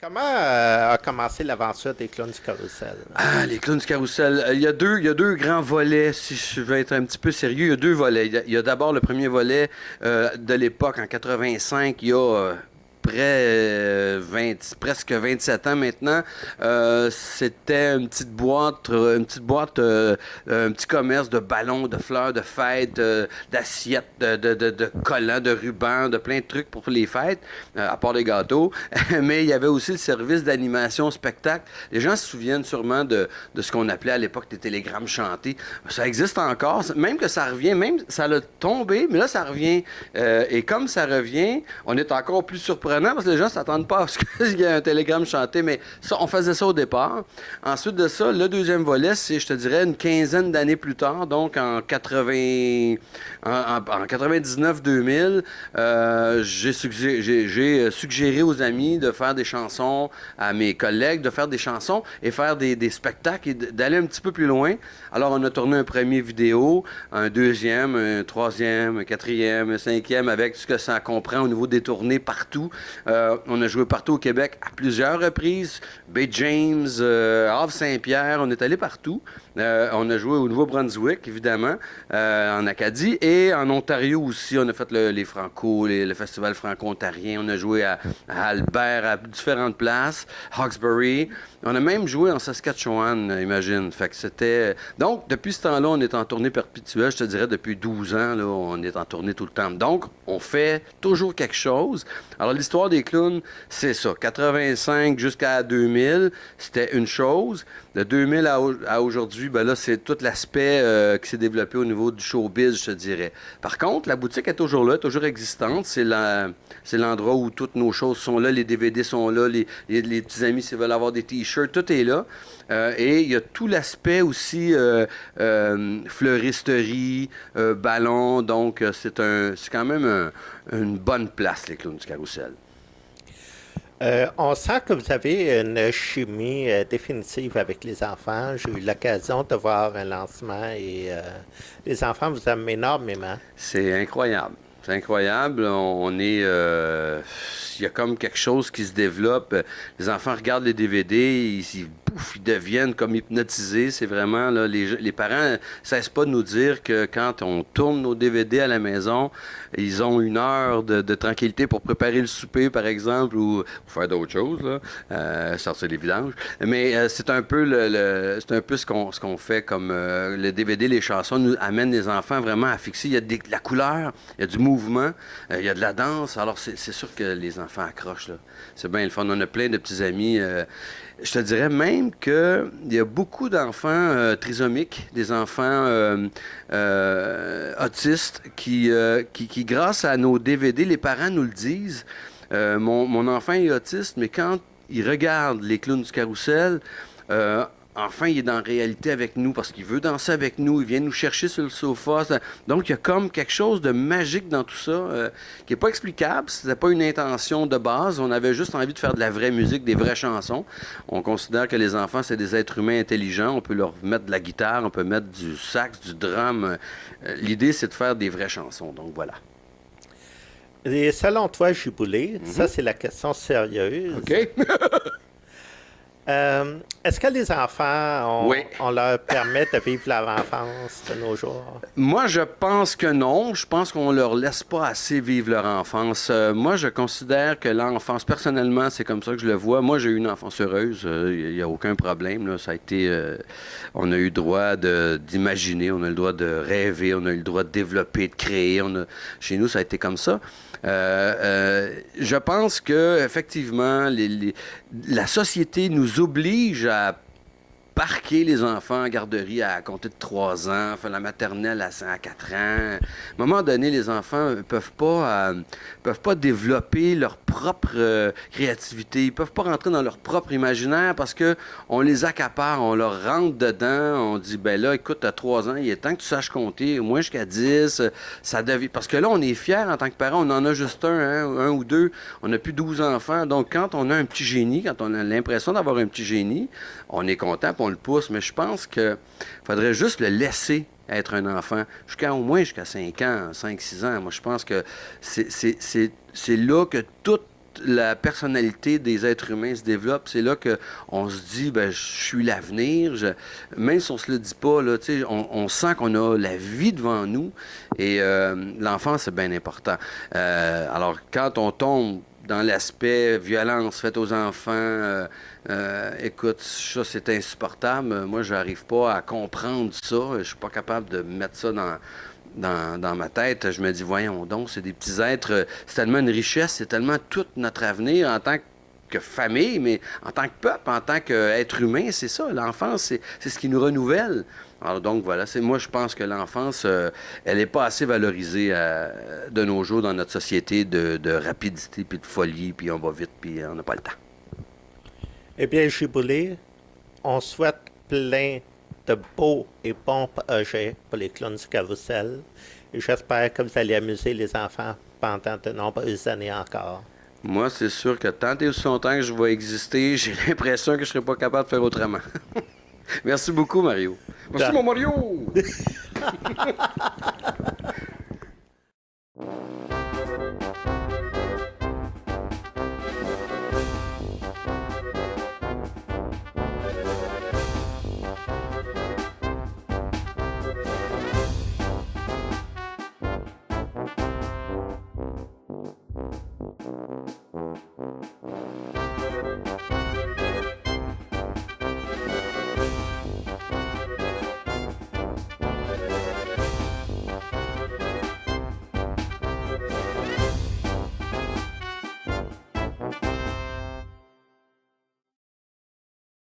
Comment a commencé l'aventure des clowns du carrousel? Ah, les clowns du carrousel. Il y a deux grands volets, si je veux être un petit peu sérieux. Il y a deux volets. Il y a d'abord le premier volet de l'époque, en 85, il y a près 20, presque 27 ans maintenant. C'était une petite boîte, un petit commerce de ballons, de fleurs, de fêtes, d'assiettes, de collants, de rubans, de plein de trucs pour les fêtes, à part les gâteaux. Mais il y avait aussi le service d'animation spectacle. Les gens se souviennent sûrement de ce qu'on appelait à l'époque des télégrammes chantés. Ça existe encore, même que ça revient, même ça l'a tombé, mais là ça revient. Et comme ça revient, on est encore plus surprenant parce que les gens ne s'attendent pas à ce qu'il y ait un télégramme chanté, mais ça, on faisait ça au départ. Ensuite de ça, le deuxième volet, c'est, je te dirais, une quinzaine d'années plus tard, donc en 80, en 99-2000, j'ai suggéré aux amis de faire des chansons, à mes collègues de faire des chansons et faire des spectacles et d'aller un petit peu plus loin. Alors, on a tourné un premier vidéo, un deuxième, un troisième, un quatrième, un cinquième, avec ce que ça comprend au niveau des tournées partout. On a joué partout au Québec à plusieurs reprises. Bay James, Havre-Saint-Pierre, on est allé partout. On a joué au Nouveau-Brunswick, évidemment, en Acadie, et en Ontario aussi. On a fait les Franco, le Festival franco-ontarien. On a joué à Albert, à différentes places, Hawkesbury. On a même joué en Saskatchewan, imagine. Fait que c'était... Donc, depuis ce temps-là, on est en tournée perpétuelle. Je te dirais, depuis 12 ans, là, on est en tournée tout le temps. Donc, on fait toujours quelque chose. Alors, l'histoire des clowns, c'est ça. 85 jusqu'à 2000, c'était une chose. De 2000 à aujourd'hui, ben là, c'est tout l'aspect qui s'est développé au niveau du showbiz, je te dirais. Par contre, la boutique est toujours là, toujours existante. C'est l'endroit où toutes nos choses sont là, les DVD sont là, les petits amis s'ils veulent avoir des t-shirts, tout est là. Et il y a tout l'aspect aussi fleuristerie, ballon. Donc, c'est quand même une bonne place, les clowns du carrousel. On sent que vous avez une chimie définitive avec les enfants. J'ai eu l'occasion de voir un lancement et les enfants vous aiment énormément. C'est incroyable. C'est incroyable. On est. Il y a comme quelque chose qui se développe. Les enfants regardent les DVD, ils deviennent comme hypnotisés. C'est vraiment, là, les parents ne cessent pas de nous dire que quand on tourne nos DVD à la maison, ils ont une heure de tranquillité pour préparer le souper, par exemple, ou faire d'autres choses, là, sortir les vidanges. Mais c'est un peu c'est un peu ce qu'on fait comme le DVD, les chansons nous amènent les enfants vraiment à fixer. Il y a de la couleur, il y a du mouvement, il y a de la danse. Alors c'est sûr que les enfants accrochent, là. C'est bien le fun. On a plein de petits amis. Je te dirais même qu'il y a beaucoup d'enfants trisomiques, des enfants autistes qui, grâce à nos DVD, les parents nous le disent. Mon enfant est autiste, mais quand il regarde les clowns du carrousel, enfin, il est dans la réalité avec nous parce qu'il veut danser avec nous, il vient nous chercher sur le sofa. Donc, il y a comme quelque chose de magique dans tout ça qui n'est pas explicable. Ce n'était pas une intention de base. On avait juste envie de faire de la vraie musique, des vraies chansons. On considère que les enfants, c'est des êtres humains intelligents. On peut leur mettre de la guitare, on peut mettre du sax, du drum. L'idée, c'est de faire des vraies chansons. Donc, voilà. Et selon toi, Giboulé, ça c'est la question sérieuse. OK? Est-ce que les enfants, Oui. on leur permet de vivre leur enfance de nos jours? Moi, je pense que non. Je pense qu'on leur laisse pas assez vivre leur enfance. Moi, je considère que l'enfance, personnellement, c'est comme ça que je le vois. Moi, j'ai eu une enfance heureuse. Il n'y a aucun problème, là. Ça a été, on a eu le droit d'imaginer, on a eu le droit de rêver, on a eu le droit de développer, de créer. Chez nous, ça a été comme ça. Je pense que effectivement, la société nous oblige à parquer les enfants en garderie à compter de 3 ans, faire la maternelle à 4 ans. À un moment donné, les enfants peuvent pas développer leur propre créativité. Ils peuvent pas rentrer dans leur propre imaginaire parce que on les accapare, on leur rentre dedans, on dit, ben là, écoute, t'as 3 ans, il est temps que tu saches compter, au moins jusqu'à 10. Ça devient... Parce que là, on est fiers en tant que parents, on en a juste un ou deux, on n'a plus 12 enfants. Donc, quand on a un petit génie, quand on a l'impression d'avoir un petit génie, on est content, puis on le pousse, mais je pense qu'il faudrait juste le laisser être un enfant, au moins jusqu'à 5 ans, 5 6 ans. Moi, je pense que c'est là que tout la personnalité des êtres humains se développe. C'est là qu'on se dit, ben, je suis l'avenir. Même si on se le dit pas, là, tu sais, on sent qu'on a la vie devant nous. Et l'enfance, c'est bien important. Alors, quand on tombe dans l'aspect violence faite aux enfants, écoute, ça, c'est insupportable. Moi, je n'arrive pas à comprendre ça. Je suis pas capable de mettre ça dans ma tête. Je me dis, voyons donc, c'est des petits êtres. C'est tellement une richesse, c'est tellement tout notre avenir en tant que famille, mais en tant que peuple, en tant qu'être humain, c'est ça. L'enfance, c'est ce qui nous renouvelle. Alors donc, voilà, moi, je pense que l'enfance, elle n'est pas assez valorisée de nos jours dans notre société de rapidité, puis de folie, puis on va vite, puis on n'a pas le temps. Eh bien, Giboulé, on souhaite plein de beaux et bons projets pour les clowns du carrousel. Et j'espère que vous allez amuser les enfants pendant de nombreuses années encore. Moi, c'est sûr que tant et aussi longtemps que je vais exister, j'ai l'impression que je ne serai pas capable de faire autrement. Merci beaucoup, Mario. Merci, mon Mario!